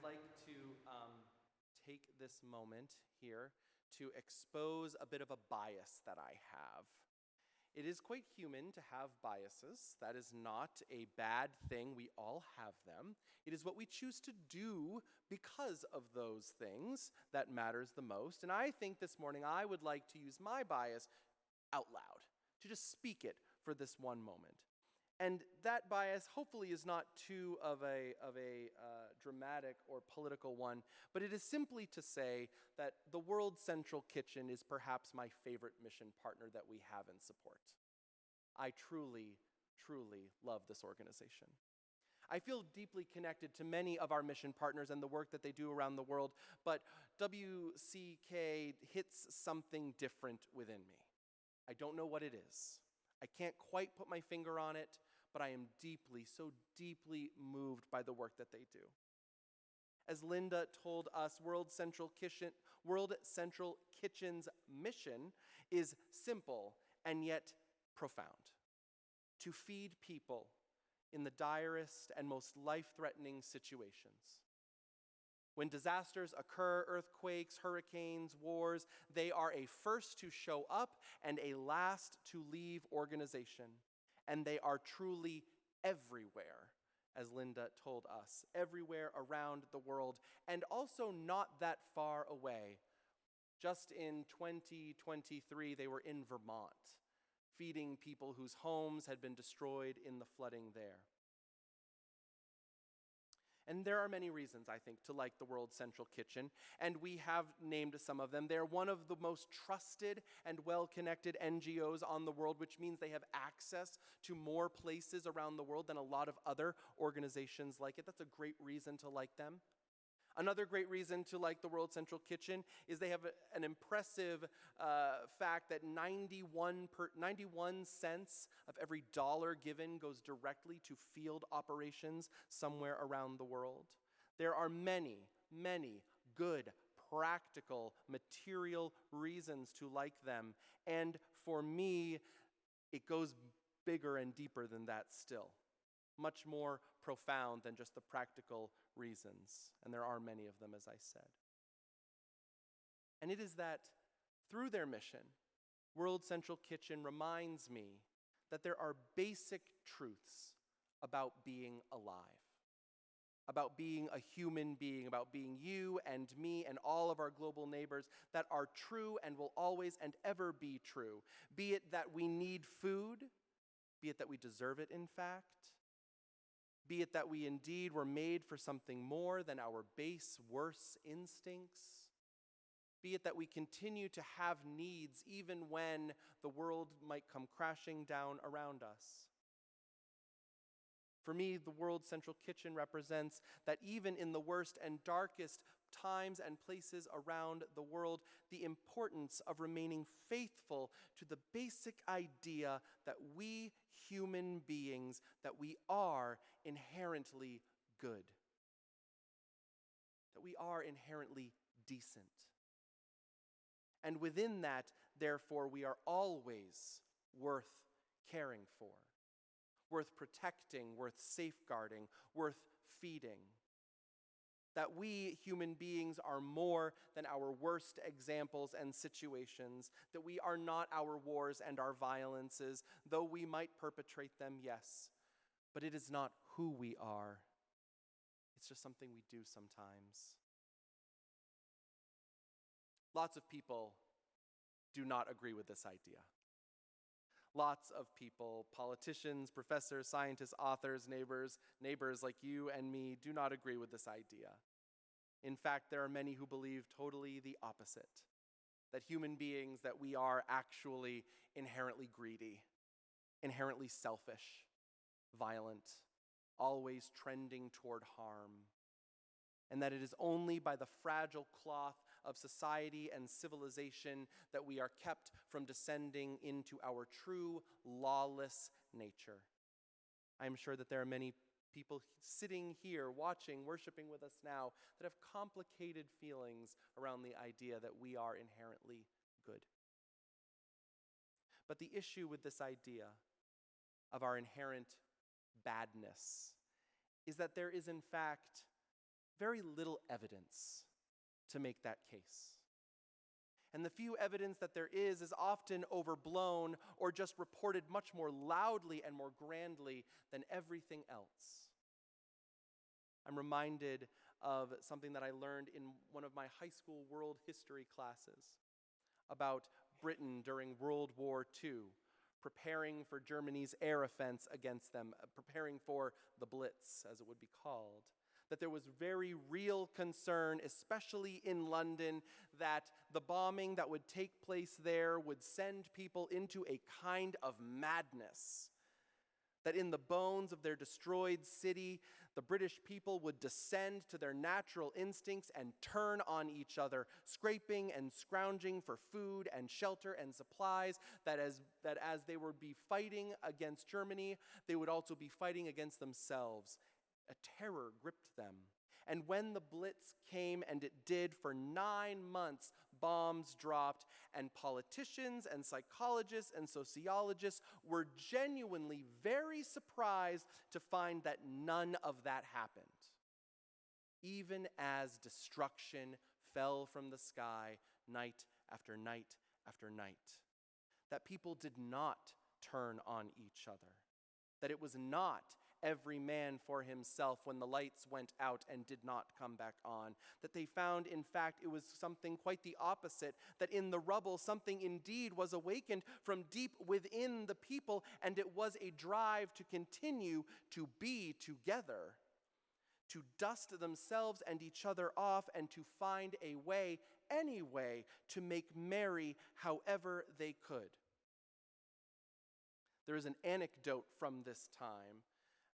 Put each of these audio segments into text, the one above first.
like to take this moment here to expose a bit of a bias that I have. It is quite human to have biases. That is not a bad thing. We all have them. It is what we choose to do because of those things that matters the most. And I think this morning I would like to use my bias out loud, to just speak it for this one moment. And that bias hopefully is not too of a dramatic or political one, but it is simply to say that the World Central Kitchen is perhaps my favorite mission partner that we have in support. I truly, truly love this organization. I feel deeply connected to many of our mission partners and the work that they do around the world, but WCK hits something different within me. I don't know what it is. I can't quite put my finger on it, but I am deeply, so deeply moved by the work that they do. As Linda told us, World Central Kitchen's mission is simple and yet profound: to feed people in the direst and most life-threatening situations. When disasters occur, earthquakes, hurricanes, wars, they are a first to show up and a last to leave organization. And they are truly everywhere, as Linda told us, everywhere around the world, and also not that far away. Just in 2023, they were in Vermont, feeding people whose homes had been destroyed in the flooding there. And there are many reasons, I think, to like the World Central Kitchen, and we have named some of them. They're one of the most trusted and well-connected NGOs on the world, which means they have access to more places around the world than a lot of other organizations like it. That's a great reason to like them. Another great reason to like the World Central Kitchen is they have an impressive fact that 91 cents of every dollar given goes directly to field operations somewhere around the world. There are many, many good, practical, material reasons to like them. And for me, it goes bigger and deeper than that still. Much more profound than just the practical reasons. And there are many of them, as I said. And it is that through their mission, World Central Kitchen reminds me that there are basic truths about being alive, about being a human being, about being you and me and all of our global neighbors that are true and will always and ever be true. Be it that we need food, be it that we deserve it, in fact, be it that we indeed were made for something more than our base, worse instincts. Be it that we continue to have needs even when the world might come crashing down around us. For me, the World Central Kitchen represents that even in the worst and darkest times and places around the world, the importance of remaining faithful to the basic idea that we human beings, that we are inherently good, that we are inherently decent. And within that, therefore, we are always worth caring for, worth protecting, worth safeguarding, worth feeding. That we human beings are more than our worst examples and situations, that we are not our wars and our violences, though we might perpetrate them, yes, but it is not who we are. It's just something we do sometimes. Lots of people do not agree with this idea. Lots of people, politicians, professors, scientists, authors, neighbors like you and me, do not agree with this idea. In fact, there are many who believe totally the opposite, that human beings, that we are actually inherently greedy, inherently selfish, violent, always trending toward harm, and that it is only by the fragile cloth of society and civilization that we are kept from descending into our true lawless nature. I am sure that there are many people sitting here, watching, worshiping with us now, that have complicated feelings around the idea that we are inherently good. But the issue with this idea of our inherent badness is that there is, in fact, very little evidence to make that case. And the few evidence that there is often overblown or just reported much more loudly and more grandly than everything else. I'm reminded of something that I learned in one of my high school world history classes about Britain during World War II, preparing for Germany's air offense against them, preparing for the Blitz, as it would be called. That there was very real concern, especially in London, that the bombing that would take place there would send people into a kind of madness. That in the bones of their destroyed city, the British people would descend to their natural instincts and turn on each other, scraping and scrounging for food and shelter and supplies, that as they would be fighting against Germany, they would also be fighting against themselves. A terror gripped them. And when the Blitz came, and it did, for 9 months, bombs dropped, and politicians and psychologists and sociologists were genuinely very surprised to find that none of that happened. Even as destruction fell from the sky night after night after night. That people did not turn on each other. That it was not every man for himself when the lights went out and did not come back on. That they found, in fact, it was something quite the opposite, that in the rubble something indeed was awakened from deep within the people, and it was a drive to continue to be together, to dust themselves and each other off, and to find a way, any way, to make merry however they could. There is an anecdote from this time,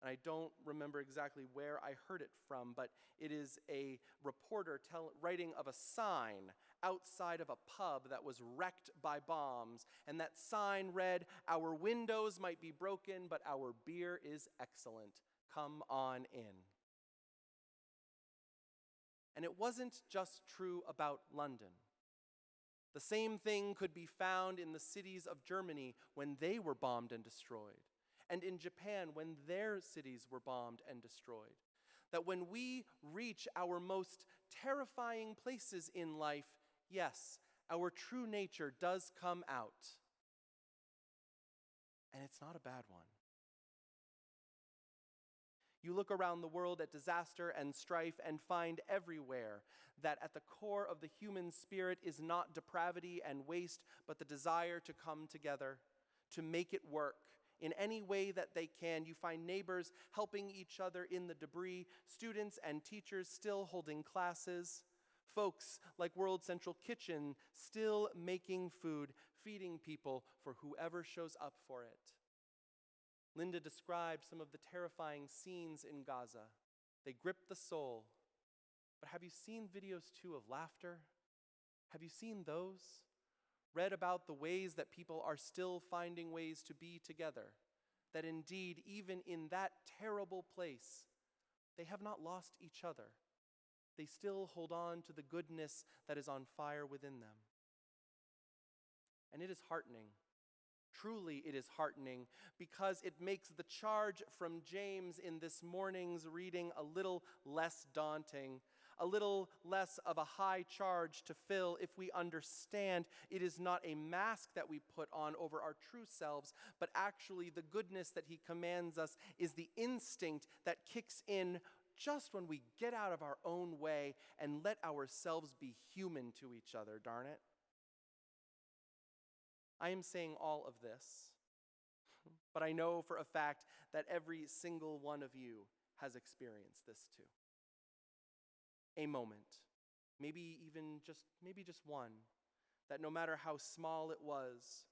and I don't remember exactly where I heard it from, but it is a reporter writing of a sign outside of a pub that was wrecked by bombs, and that sign read, "Our windows might be broken, but our beer is excellent. Come on in." And it wasn't just true about London. The same thing could be found in the cities of Germany when they were bombed and destroyed, and in Japan when their cities were bombed and destroyed. That when we reach our most terrifying places in life, yes, our true nature does come out. And it's not a bad one. You look around the world at disaster and strife and find everywhere that at the core of the human spirit is not depravity and waste, but the desire to come together, to make it work in any way that they can. You find neighbors helping each other in the debris, students and teachers still holding classes, folks like World Central Kitchen still making food, feeding people for whoever shows up for it. Linda described some of the terrifying scenes in Gaza. They grip the soul. But have you seen videos too of laughter? Have you seen those? Read about the ways that people are still finding ways to be together. That indeed, even in that terrible place, they have not lost each other. They still hold on to the goodness that is on fire within them. And it is heartening. Truly, it is heartening because it makes the charge from James in this morning's reading a little less daunting, a little less of a high charge to fill if we understand it is not a mask that we put on over our true selves, but actually the goodness that he commands us is the instinct that kicks in just when we get out of our own way and let ourselves be human to each other, darn it. I am saying all of this, but I know for a fact that every single one of you has experienced this too. A moment, maybe just one, that no matter how small it was,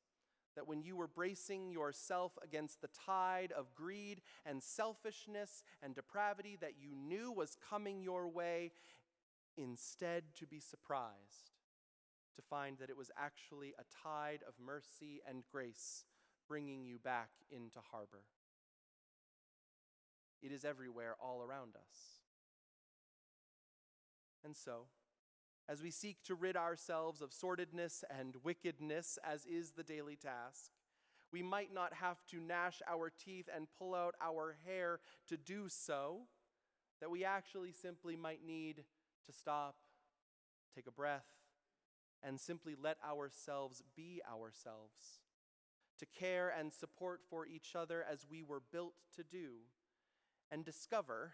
that when you were bracing yourself against the tide of greed and selfishness and depravity that you knew was coming your way, instead to be surprised to find that it was actually a tide of mercy and grace bringing you back into harbor. It is everywhere all around us. And so, as we seek to rid ourselves of sordidness and wickedness, as is the daily task, we might not have to gnash our teeth and pull out our hair to do so, that we actually simply might need to stop, take a breath, and simply let ourselves be ourselves, to care and support for each other as we were built to do, and discover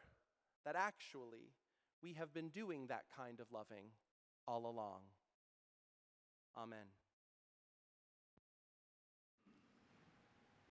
that actually we have been doing that kind of loving all along. Amen.